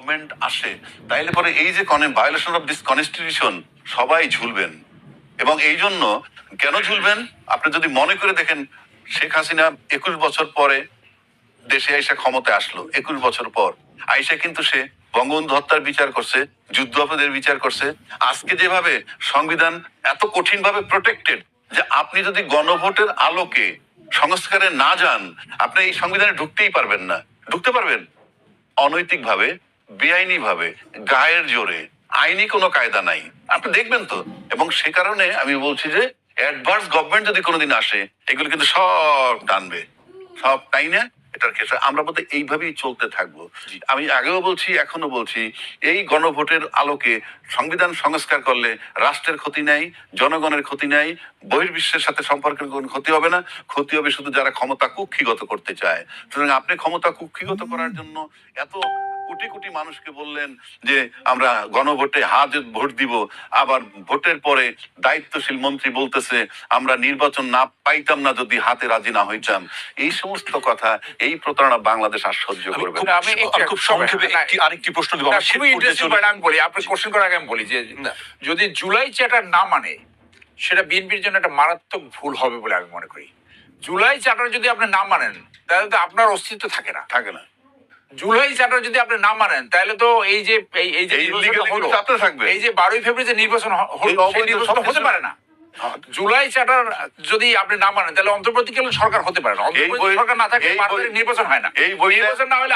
Government আসে, তাইলে পরে এই যে ভায়োলেশন অফ দিস কনস্টিটিউশন সবাই ঝুলবেন। এবং এই জন্য কেন ঝুলবেন, আপনি যদি মনে করে দেখেন, শেখ হাসিনা 21 বছর পরে দেশে আইসা ক্ষমতায় আসলো, 21 বছর পর আইসা কিন্তু সে বঙ্গবন্ধু হত্যার বিচার করছে, যুদ্ধাপরাধের বিচার করছে। আজকে যেভাবে সংবিধান এত কঠিন ভাবে প্রোটেক্টেড, যে আপনি যদি গণভোটের আলোকে সংস্কারে না যান, আপনি এই সংবিধানে ঢুকতেই পারবেন না। ঢুকতে পারবেন অনৈতিক ভাবে, বেআইনি ভাবে, গায়ের জোরে, আইনি কোনো কায়দা নাই। আপনি দেখবেন তো। এবং সে কারণে আমি বলছি যে অ্যাডভান্স গভর্নমেন্ট যদি কোনোদিন আসে, এগুলো কিন্তু সব টানবে, সব তাই না। এটার ক্ষেত্রে আমরা বোধ এইভাবেই চলতে থাকবো। আমি আগেও বলছি, এখনো বলছি, এই গণভোটের আলোকে সংবিধান সংস্কার করলে রাষ্ট্রের ক্ষতি নাই, জনগণের ক্ষতি নাই, বহির্বিশ্বের সাথে সম্পর্কের কোনো ক্ষতি হবে না। ক্ষতি হবে শুধু যারা ক্ষমতা কুক্ষিগত করতে চায়। সুতরাং আপনি ক্ষমতা কুক্ষিগত করার জন্য এত কোটি কোটি মানুষকে বললেন যে আমরা গণভোটে ভোট দিব, আবার ভোটের পরে দায়িত্বশীল মন্ত্রী বলতেছে আমরা নির্বাচন না পাইতাম না যদি হাতে রাজি না হইতাম। এই সমস্ত কথা, এই প্রতারণা বাংলাদেশ আর সহ্য করবে না। আমি খুব সংক্ষেপে আরেকটি প্রশ্ন দেব। খুবই ইন্টারেস্টিং আমি বলি, আপনি কোশ্চেন করার আগে আমি বলি যে যদি জুলাই চার্টার না মানে, সেটা বিএনপির জন্য একটা মারাত্মক ভুল হবে বলে আমি মনে করি। জুলাই চার্টার যদি আপনি না মানেন, তাহলে তো আপনার অস্তিত্ব থাকে না। জুলাই চার্টার যদি আপনি না মানেন, তাহলে তো এই যে এই যে 12ই ফেব্রুয়ারি নির্বাচন হলো, সেই নির্বাচন হতে পারে না। জুলাই চার্টার যদি আপনি না মানেন, তাহলে অন্তর্বর্তীকালীন সরকার হতে পারে না। অন্তর্বর্তী সরকার না থাকলে নির্বাচন হয় না। এই নির্বাচন না হলে